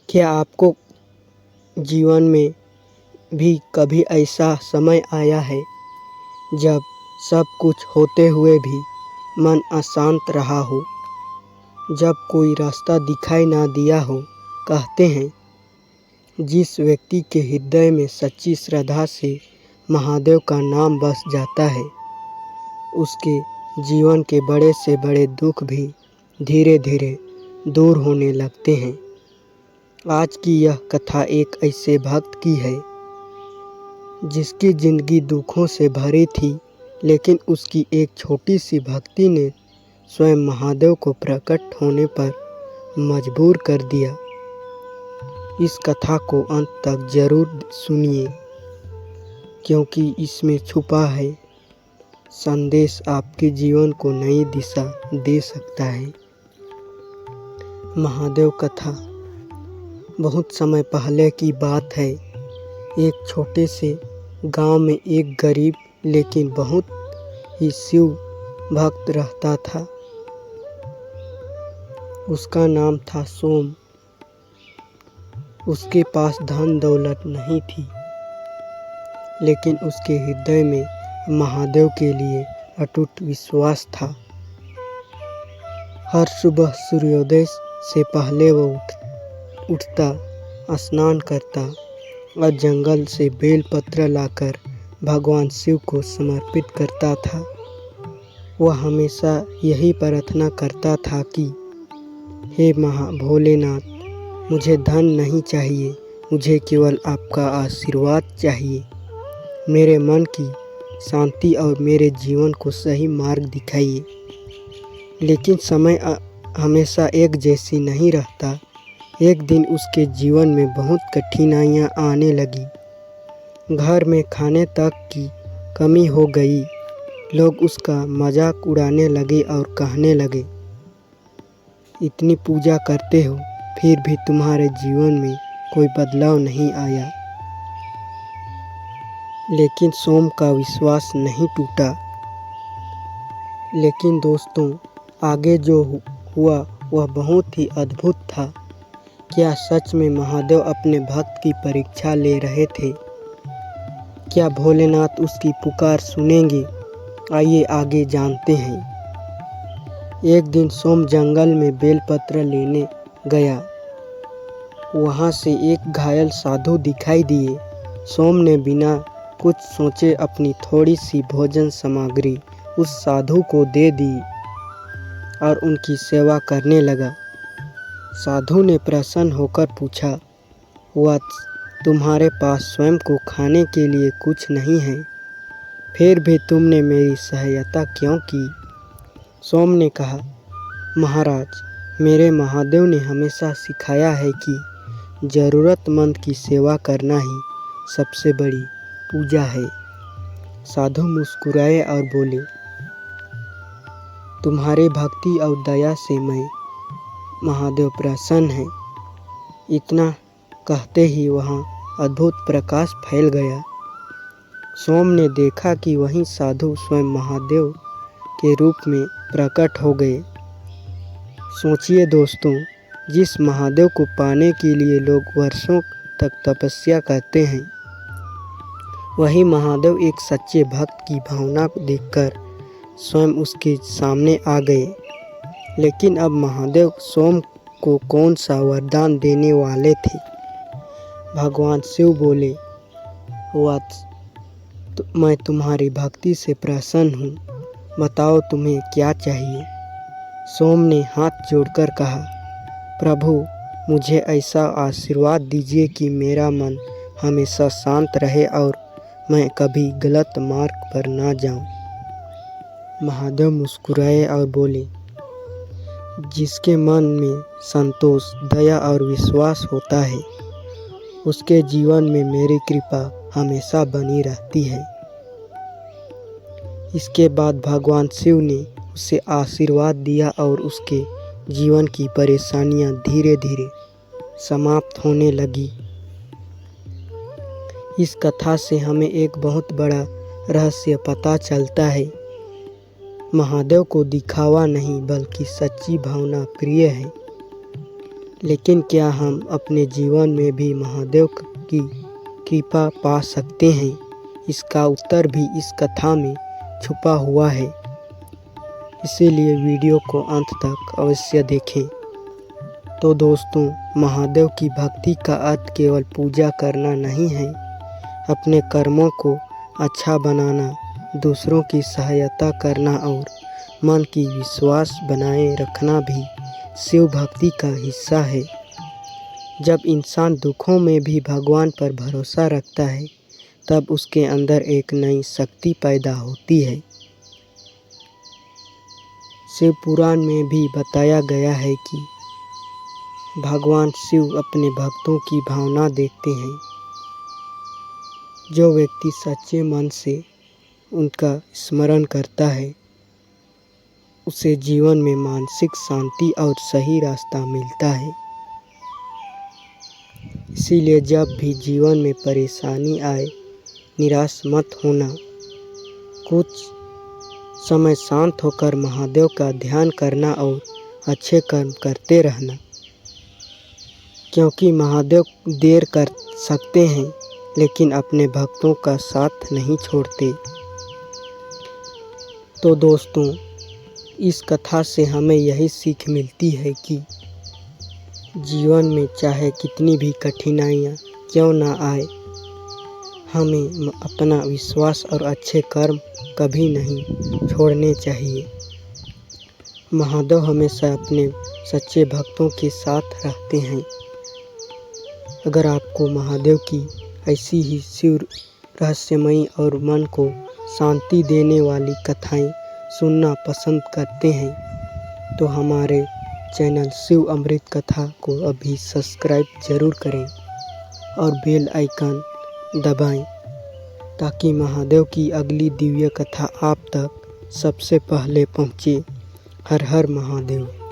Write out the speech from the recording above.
क्या आपको जीवन में भी कभी ऐसा समय आया है जब सब कुछ होते हुए भी मन अशांत रहा हो, जब कोई रास्ता दिखाई ना दिया हो? कहते हैं जिस व्यक्ति के हृदय में सच्ची श्रद्धा से महादेव का नाम बस जाता है, उसके जीवन के बड़े से बड़े दुख भी धीरे धीरे दूर होने लगते हैं। आज की यह कथा एक ऐसे भक्त की है जिसकी जिंदगी दुखों से भरी थी, लेकिन उसकी एक छोटी सी भक्ति ने स्वयं महादेव को प्रकट होने पर मजबूर कर दिया। इस कथा को अंत तक जरूर सुनिए, क्योंकि इसमें छुपा है संदेश आपके जीवन को नई दिशा दे सकता है। महादेव कथा बहुत समय पहले की बात है। एक छोटे से गांव में एक गरीब लेकिन बहुत ही शिव भक्त रहता था। उसका नाम था सोम। उसके पास धन दौलत नहीं थी, लेकिन उसके हृदय में महादेव के लिए अटूट विश्वास था। हर सुबह सूर्योदय से पहले वो उठता, स्नान करता और जंगल से बेलपत्र लाकर भगवान शिव को समर्पित करता था। वह हमेशा यही प्रार्थना करता था कि हे भोलेनाथ, मुझे धन नहीं चाहिए, मुझे केवल आपका आशीर्वाद चाहिए। मेरे मन की शांति और मेरे जीवन को सही मार्ग दिखाइए। लेकिन समय हमेशा एक जैसी नहीं रहता। एक दिन उसके जीवन में बहुत कठिनाइयाँ आने लगी। घर में खाने तक की कमी हो गई। लोग उसका मजाक उड़ाने लगे और कहने लगे, इतनी पूजा करते हो फिर भी तुम्हारे जीवन में कोई बदलाव नहीं आया। लेकिन सोम का विश्वास नहीं टूटा। लेकिन दोस्तों, आगे जो हुआ वह बहुत ही अद्भुत था। क्या सच में महादेव अपने भक्त की परीक्षा ले रहे थे? क्या भोलेनाथ उसकी पुकार सुनेंगे? आइए आगे जानते हैं। एक दिन सोम जंगल में बेलपत्र लेने गया। वहाँ से एक घायल साधु दिखाई दिए। सोम ने बिना कुछ सोचे अपनी थोड़ी सी भोजन सामग्री उस साधु को दे दी और उनकी सेवा करने लगा। साधु ने प्रसन्न होकर पूछा, वत्स, तुम्हारे पास स्वयं को खाने के लिए कुछ नहीं है, फिर भी तुमने मेरी सहायता क्यों की? सोम ने कहा, महाराज, मेरे महादेव ने हमेशा सिखाया है कि ज़रूरतमंद की सेवा करना ही सबसे बड़ी पूजा है। साधु मुस्कुराए और बोले, तुम्हारी भक्ति और दया से मैं महादेव प्रसन्न है। इतना कहते ही वहाँ अद्भुत प्रकाश फैल गया। सोम ने देखा कि वही साधु स्वयं महादेव के रूप में प्रकट हो गए। सोचिए दोस्तों, जिस महादेव को पाने के लिए लोग वर्षों तक तपस्या करते हैं, वही महादेव एक सच्चे भक्त की भावना को देखकर स्वयं उसके सामने आ गए। लेकिन अब महादेव सोम को कौन सा वरदान देने वाले थे? भगवान शिव बोले, वत्स, मैं तुम्हारी भक्ति से प्रसन्न हूँ, बताओ तुम्हें क्या चाहिए? सोम ने हाथ जोड़कर कहा, प्रभु, मुझे ऐसा आशीर्वाद दीजिए कि मेरा मन हमेशा शांत रहे और मैं कभी गलत मार्ग पर ना जाऊं। महादेव मुस्कुराए और बोले, जिसके मन में संतोष, दया और विश्वास होता है, उसके जीवन में मेरी कृपा हमेशा बनी रहती है। इसके बाद भगवान शिव ने उसे आशीर्वाद दिया और उसके जीवन की परेशानियां धीरे धीरे समाप्त होने लगी। इस कथा से हमें एक बहुत बड़ा रहस्य पता चलता है। महादेव को दिखावा नहीं बल्कि सच्ची भावना प्रिय है। लेकिन क्या हम अपने जीवन में भी महादेव की कृपा पा सकते हैं? इसका उत्तर भी इस कथा में छुपा हुआ है। इसीलिए वीडियो को अंत तक अवश्य देखें। तो दोस्तों, महादेव की भक्ति का अर्थ केवल पूजा करना नहीं है। अपने कर्मों को अच्छा बनाना, दूसरों की सहायता करना और मन की विश्वास बनाए रखना भी शिव भक्ति का हिस्सा है। जब इंसान दुखों में भी भगवान पर भरोसा रखता है, तब उसके अंदर एक नई शक्ति पैदा होती है। शिव पुराण में भी बताया गया है कि भगवान शिव अपने भक्तों की भावना देखते हैं। जो व्यक्ति सच्चे मन से उनका स्मरण करता है, उसे जीवन में मानसिक शांति और सही रास्ता मिलता है। इसीलिए जब भी जीवन में परेशानी आए, निराश मत होना। कुछ समय शांत होकर महादेव का ध्यान करना और अच्छे कर्म करते रहना, क्योंकि महादेव देर कर सकते हैं लेकिन अपने भक्तों का साथ नहीं छोड़ते। तो दोस्तों, इस कथा से हमें यही सीख मिलती है कि जीवन में चाहे कितनी भी कठिनाइयाँ क्यों ना आए, हमें अपना विश्वास और अच्छे कर्म कभी नहीं छोड़ने चाहिए। महादेव हमेशा अपने सच्चे भक्तों के साथ रहते हैं। अगर आपको महादेव की ऐसी ही शिव रहस्यमयी और मन को शांति देने वाली कथाएं सुनना पसंद करते हैं, तो हमारे चैनल शिव अमृत कथा को अभी सब्सक्राइब जरूर करें और बेल आइकन दबाएं, ताकि महादेव की अगली दिव्य कथा आप तक सबसे पहले पहुँचे। हर हर महादेव।